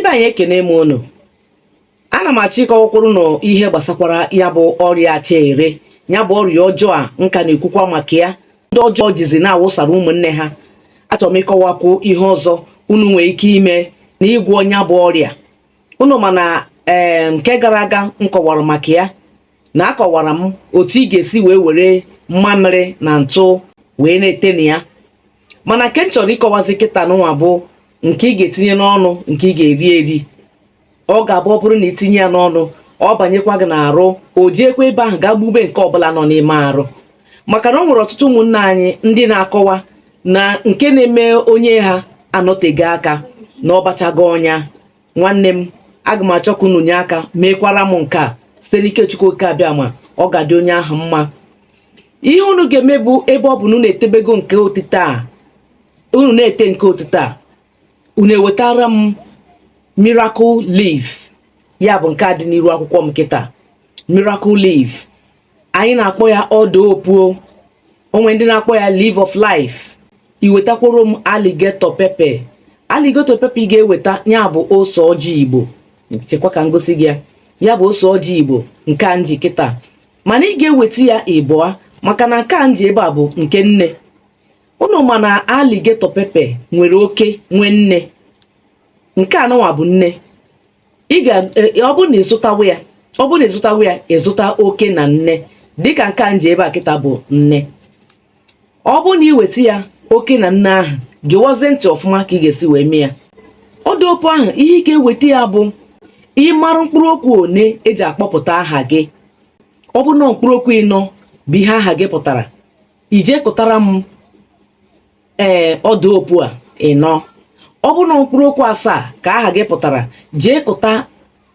Ibe anyị ekene m unu. Ana m achọ ịkọwakwuru nọ ihe gbasakwara ya bụ ọrịa achaere, ya bụ ọrịa ọjọọ a nka na-ekwukwa maka ya. Ndị ọjọọ jizi na-awụsara ụmụnne ha. Achọrọ m ịkọwakwu ihe ọzọ unu nwere ike ime na ịgwọ ya bụ ọrịa. Unu mana nke gara aga m kọwara maka ya, na akọwara m otu ị ga-esi wee were mmamịrị na ntụ wee na-ete na ya. Mana nke m chọrọ ịkọwazi kịta n'ụwa bụ nke ị ga-etinye n'ọnụ, nke ị ga-eri eri. Ọ ga-abụ ọ bụrụ na itinye ya n'ọnụ, ọ banyekwa gị n'arụ, o jiekwa ebe ahụ gaa gbube nke ọbụla nọ n'ime arụ. Maka na o nwere ọtụtụ ụmụnne anyị ndị na-akọwa na nke na-eme onye ha anọtego aka na ọ bachago ọnya. Nwanne m, aga m achọ ka unu nye aka mekwara m nke a site n'ike Chukwu oke abịa, ma ọ ga-adị onye ahụ mma. Ihe unu ga-eme bụ ebe ọ bụ na unu etebego nke otite a, unu na-ete nke otite a, unu ewetara m miracle leaf. Ya bụ nke a dị n'iru akwụkwọ m kịta, miracle leaf. Anyị na-akpọ ya ọda opuo, onwe ndị na-akpọ ya leaf of life. Iwetakwuru m alligator pepper. Alligator pepper ị ga-eweta ya bụ ose ọjị Igbo. Chekwa ka ngosi gị ya bụ ose ọjị Igbo nke a nji kịta, mana ị ga-eweta ya ịbụa, maka na nke a nji ebe a bụ nke nne. Unu ma na alligator pepper nwere oke nwe nne, nke anụnwa bụ nne. Ọ bụrụ na ịzụtawa ya, ịzụta oke na nne, dịka nke a nji ebe a kịta bụ nne. Ọ bụrụ na iweta ya oke na nne ahụ, gewozie ntị ọfụma ka ị ga-esi wee mee ya. Ọdaopu ahụ, ihe ị ga-eweta ya bụ ịmarụ mkpụrụ okwu one eji akpọpụta aha gị. Ọ bụ na mkpụrụ okwu ịnọ bụ ihe aha gị pụtara, ije kụtara m ọdaopu a ịnọ. Ọ bụ na mkpụrụ okwu asaa ka aha gị pụtara, jee kụta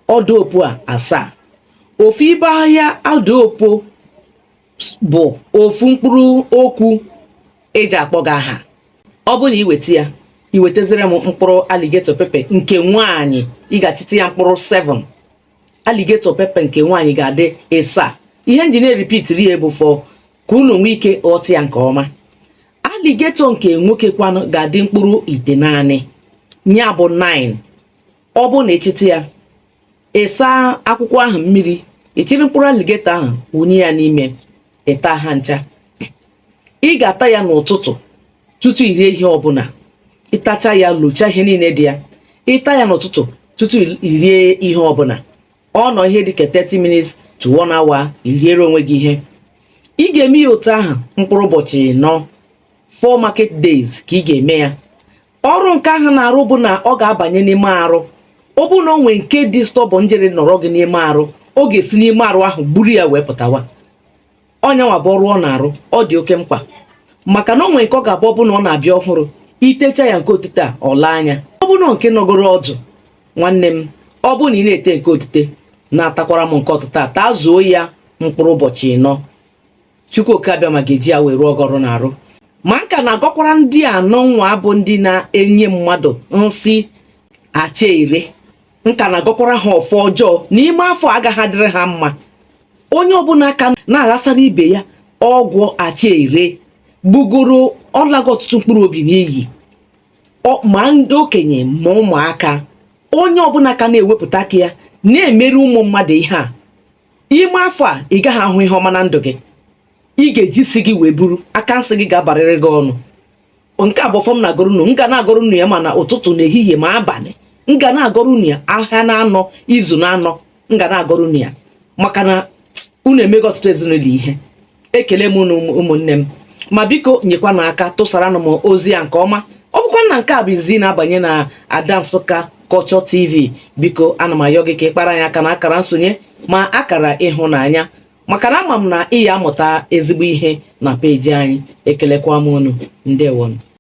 ọdaopu a asaa. Ofu ibe ahịa ọdaopu bụ ofu mkpụrụ okwu eji akpọ gị aha. Ọ bụ na iweta ya, iwetazere m mkpụrụ alligator pepper nke nwaanyị, ị ga-achịta ya mkpụrụ 7. Alligator pepper nke nwaanyị ga-adị ịsaa. Ihe nji na-eripitiri ya bụ fọ ka unu nwee ike ọtụ ya nke ọma. Alligator nke nwoke kwanụ ga-adị mkpụrụ 9, ya bụ 9. Ọ bụ na echite ya, ịsa akwụkwọ ahụ mmiri, echiri mkpụrụ alligator ahụ wunye ya n'ime, ịta ha ncha. Ị ga-ata ya n'ụtụtụ tutu irie ihe ọbụla. Ịtacha ya, locha ihe niile dị ya, ịta ya n'ụtụtụ tutu irie ihe ọbụla. Ọ nọ ihe dịka 30 minutes to 1 hour, iriere onwe gị ihe. Ị ga-eme ya otu ahụ mkpụrụ ụbọchị 4 market days ka ị ga-eme ya. Ọrụ nke ahụ na-arụ bụ na ọ ga-abanye n'ime arụ. Ọ bụ na o nwee nke dị stọbọn njere nọrọ gị n'ime arụ, ọ ga-esi n'ime arụ ahụ gburu ya wee pụtawa. Ọnyanwa bụ ọrụ ọ na-arụ, ọ dị oke mkpa. Maka na o nwee nke ọ ga-abụ bụ na ọ na-abịa ọhụrụ, itecha ya nke otite a, ọ laa anya. Ọ bụ na nke nọgoro ọdụ, nwanne m, ọ bụ na ị na-ete nke otite, na-atakwara m nke ọtụtụ a, taa zuo ya mkpụrụ ụbọchị 4. Chukwu oke abịa ma ga-eji ya wee rụọ ọgọrụ na-arụ. Ma nka na-agọkwara ndị anọ nwa bụ ndị na-enye mmadụ nsị achaere. Nka na-agọkwara ha ọfọ ọjọọ n'ime afọ agaghị adịrị ha mma. Onye ọbụla aka na-aghasara ibe ya ọgwụ achaere gbugoro ọlago ọtụtụ mkpụrụ obi n'iyi, ma ndị okenye ma ụmụaka. Onye ọbụla aka na-ewepụta aka ya na-emeri ụmụ mmadụ ihe a, ime afọ a ị gaghị ahụ ihe ọma na ndụ gị. Ị ga-eji si gị wee buru aka nsị gị ga-abarịrị gị ọnụ. Nke a bụ ọfọm na-agọrọ unu, m ga na-agọrọ unu ya mana ụtụtụ na ehihie ma abalị. M ga na-agọrọ unu ya ahịa na-anọ, izu na-anọ, m ga na-agọrọ unu ya, maka na unu emego ọtụtụ ezinụlọ ihe. Ekele m unu ụmụnne m, ma biko nyekwa n'aka tụsara m ozi ya nke ọma. Ọ bụkwa na nke a bụ izi na-abanye na Ada Nsukka Culture TV, biko ana m ayọ gị ka ị kpara anyị aka na akara nsonye ma akara ịhụnanya, maka na ama m na ị ya amụta ezigbo ihe na peji anyị. Ekelekwa m unu, ndewonu.